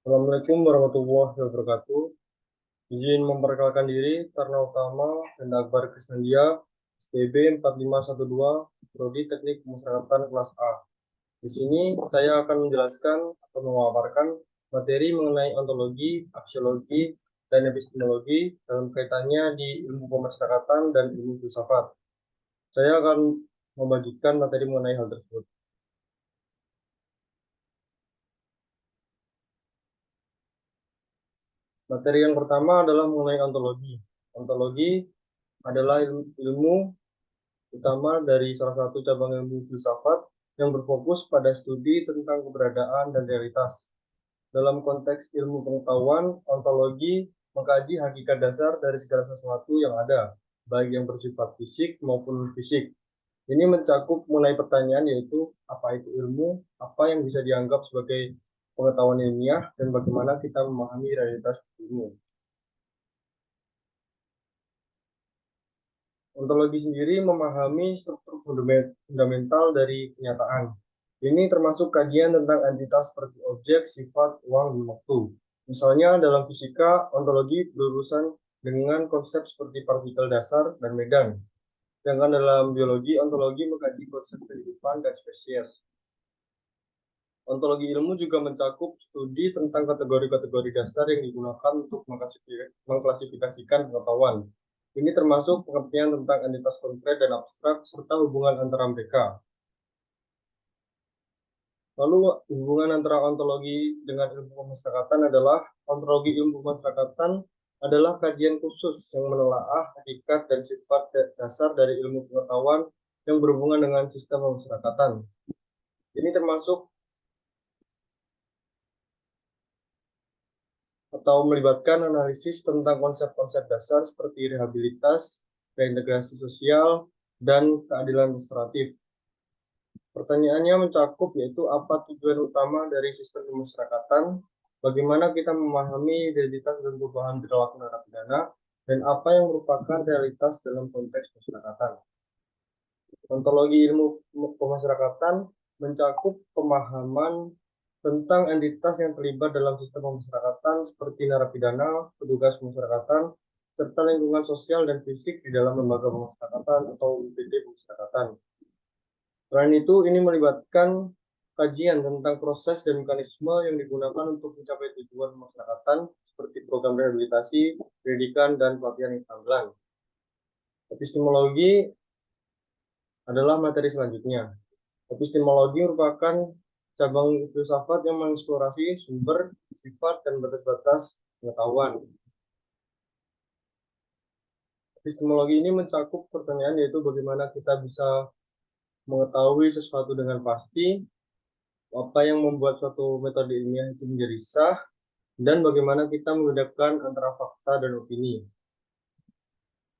Assalamualaikum warahmatullahi wabarakatuh. Izin memperkenalkan diri, Tarna Utama dan Akbar Krisnandia, SPB 4512, Prodi Teknik Pemasyarakatan kelas A. Di sini saya akan menjelaskan atau memaparkan materi mengenai ontologi, aksiologi, dan epistemologi dalam kaitannya di ilmu pemasyarakatan dan ilmu filsafat. Saya akan membagikan materi mengenai hal tersebut. Materi yang pertama adalah mengenai ontologi. Ontologi adalah ilmu utama dari salah satu cabang ilmu filsafat yang berfokus pada studi tentang keberadaan dan realitas. Dalam konteks ilmu pengetahuan, ontologi mengkaji hakikat dasar dari segala sesuatu yang ada, baik yang bersifat fisik maupun fisik. Ini mencakup mengenai pertanyaan yaitu apa itu ilmu, apa yang bisa dianggap sebagai pengetahuan ilmiah, dan bagaimana kita memahami realitas ilmu. Ontologi sendiri memahami struktur fundamental dari kenyataan. Ini termasuk kajian tentang entitas seperti objek, sifat, uang, dan waktu. Misalnya dalam fisika, ontologi berurusan dengan konsep seperti partikel dasar dan medan. Sedangkan dalam biologi, ontologi mengkaji konsep kehidupan dan spesies. Ontologi ilmu juga mencakup studi tentang kategori-kategori dasar yang digunakan untuk mengklasifikasikan pengetahuan. Ini termasuk pengertian tentang entitas konkret dan abstrak, serta hubungan antara mereka. Lalu, hubungan antara ontologi dengan ilmu pemasyarakatan adalah ontologi ilmu pemasyarakatan adalah kajian khusus yang menelaah hakikat dan sifat dasar dari ilmu pengetahuan yang berhubungan dengan sistem pemasyarakatan. Ini termasuk atau melibatkan analisis tentang konsep-konsep dasar seperti rehabilitas, reintegrasi sosial, dan keadilan restoratif. Pertanyaannya mencakup yaitu apa tujuan utama dari sistem pemasyarakatan, bagaimana kita memahami identitas dan perubahan perilaku narapidana, dan apa yang merupakan realitas dalam konteks masyarakatan. Ontologi ilmu pemasyarakatan mencakup pemahaman tentang entitas yang terlibat dalam sistem pemasyarakatan seperti narapidana, petugas pemasyarakatan, serta lingkungan sosial dan fisik di dalam lembaga pemasyarakatan atau UPD pemasyarakatan. Selain itu, ini melibatkan kajian tentang proses dan mekanisme yang digunakan untuk mencapai tujuan pemasyarakatan seperti program rehabilitasi, pendidikan, dan pelatihan keterampilan. Epistemologi adalah materi selanjutnya. Epistemologi merupakan cabang filsafat yang mengeksplorasi sumber, sifat, dan batas-batas pengetahuan. Epistemologi ini mencakup pertanyaan yaitu bagaimana kita bisa mengetahui sesuatu dengan pasti, apa yang membuat suatu metode ilmiah itu menjadi sah, dan bagaimana kita membedakan antara fakta dan opini.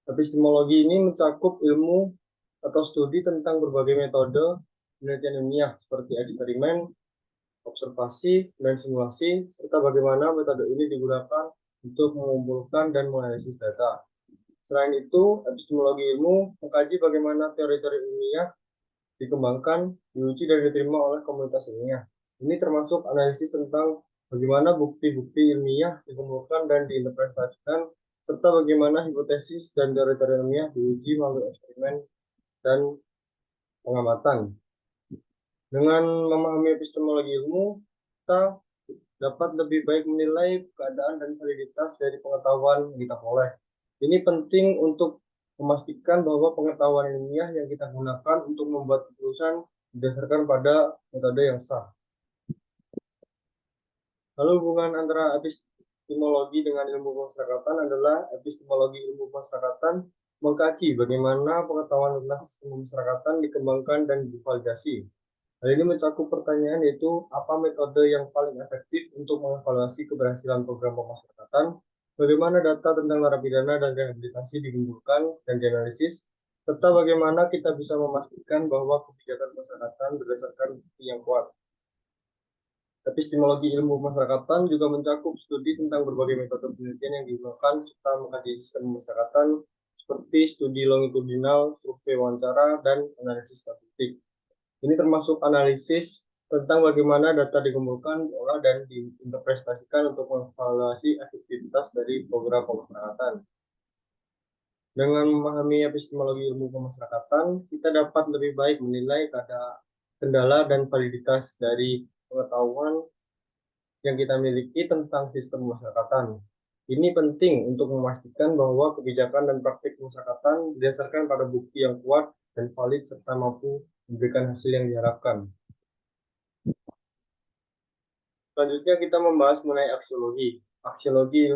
Epistemologi ini mencakup ilmu atau studi tentang berbagai metode penelitian ilmiah seperti eksperimen, observasi, dan simulasi, serta bagaimana metode ini digunakan untuk mengumpulkan dan menganalisis data. Selain itu, epistemologi ilmu mengkaji bagaimana teori-teori ilmiah dikembangkan, diuji, dan diterima oleh komunitas ilmiah. Ini termasuk analisis tentang bagaimana bukti-bukti ilmiah dikumpulkan dan diinterpretasikan, serta bagaimana hipotesis dan teori-teori ilmiah diuji melalui eksperimen dan pengamatan. Dengan memahami epistemologi ilmu, kita dapat lebih baik menilai keadaan dan validitas dari pengetahuan yang kita peroleh. Ini penting untuk memastikan bahwa pengetahuan ilmiah yang kita gunakan untuk membuat keputusan berdasarkan pada metode yang sah. Lalu hubungan antara epistemologi dengan ilmu pemasyarakatan adalah epistemologi ilmu pemasyarakatan mengkaji bagaimana pengetahuan tentang sistem pemasyarakatan dikembangkan dan divalidasi. Hal ini mencakup pertanyaan yaitu apa metode yang paling efektif untuk mengevaluasi keberhasilan program pemasyarakatan, bagaimana data tentang narapidana dan rehabilitasi dikumpulkan dan dianalisis, serta bagaimana kita bisa memastikan bahwa kebijakan pemasyarakatan berdasarkan bukti yang kuat. Epistemologi ilmu pemasyarakatan juga mencakup studi tentang berbagai metode penelitian yang digunakan serta mengkaji sistem pemasyarakatan seperti studi longitudinal, survei wawancara, dan analisis statistik. Ini termasuk analisis tentang bagaimana data dikumpulkan, diolah, dan diinterpretasikan untuk mengevaluasi efektivitas dari program pemasyarakatan. Dengan memahami epistemologi ilmu pemasyarakatan, kita dapat lebih baik menilai kendala dan validitas dari pengetahuan yang kita miliki tentang sistem pemasyarakatan. Ini penting untuk memastikan bahwa kebijakan dan praktik pemasyarakatan didasarkan pada bukti yang kuat dan valid serta mampu memberikan hasil yang diharapkan. Selanjutnya kita membahas mengenai aksiologi. Aksiologi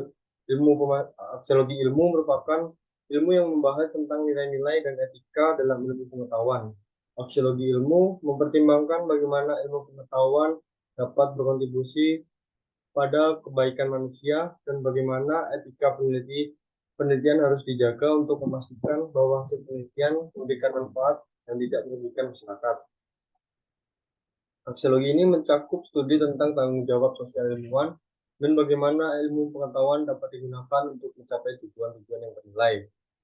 ilmu merupakan ilmu yang membahas tentang nilai-nilai dan etika dalam ilmu pengetahuan. Aksiologi ilmu mempertimbangkan bagaimana ilmu pengetahuan dapat berkontribusi pada kebaikan manusia dan bagaimana etika penelitian harus dijaga untuk memastikan bahwa hasil penelitian memberikan manfaat dan tidak merugikan masyarakat. Aksiologi ini mencakup studi tentang tanggung jawab sosial ilmuwan dan bagaimana ilmu pengetahuan dapat digunakan untuk mencapai tujuan-tujuan yang bernilai.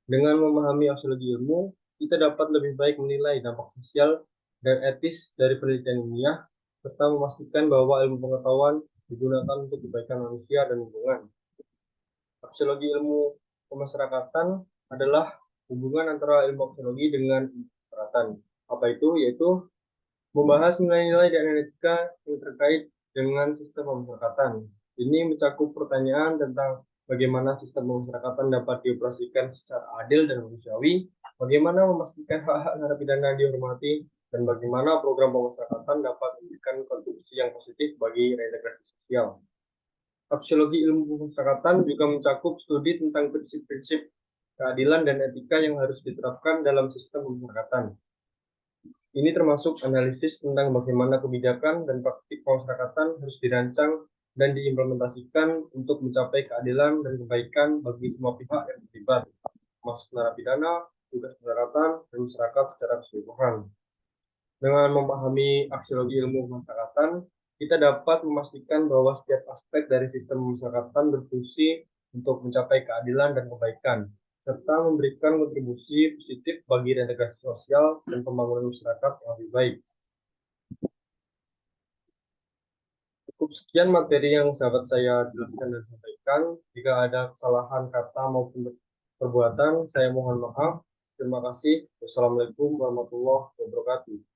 Dengan memahami aksiologi ilmu, kita dapat lebih baik menilai dampak sosial dan etis dari penelitian ilmiah, serta memastikan bahwa ilmu pengetahuan digunakan untuk kebaikan manusia dan lingkungan. Aksiologi ilmu pemasyarakatan adalah hubungan antara ilmu aksiologi dengan ilmu pemasyarakatan. Apa itu? Yaitu membahas nilai-nilai dan etika yang terkait dengan sistem pemasyarakatan. Ini mencakup pertanyaan tentang bagaimana sistem pemasyarakatan dapat dioperasikan secara adil dan manusiawi, bagaimana memastikan hak-hak narapidana dihormati, dan bagaimana program pemasyarakatan dapat memberikan kontribusi yang positif bagi reintegrasi sosial. Aksiologi ilmu pemasyarakatan juga mencakup studi tentang prinsip-prinsip keadilan dan etika yang harus diterapkan dalam sistem pemasyarakatan. Ini termasuk analisis tentang bagaimana kebijakan dan praktik pemasyarakatan harus dirancang dan diimplementasikan untuk mencapai keadilan dan kebaikan bagi semua pihak yang terlibat, termasuk narapidana, tugas masyarakat, dan masyarakat secara keseluruhan. Dengan memahami aksiologi ilmu pemasyarakatan, kita dapat memastikan bahwa setiap aspek dari sistem pemasyarakatan berfungsi untuk mencapai keadilan dan kebaikan, serta memberikan kontribusi positif bagi reintegrasi sosial dan pembangunan masyarakat yang lebih baik. Cukup sekian materi yang sahabat saya jelaskan dan sampaikan. Jika ada kesalahan kata maupun perbuatan, saya mohon maaf. Terima kasih. Wassalamualaikum warahmatullahi wabarakatuh.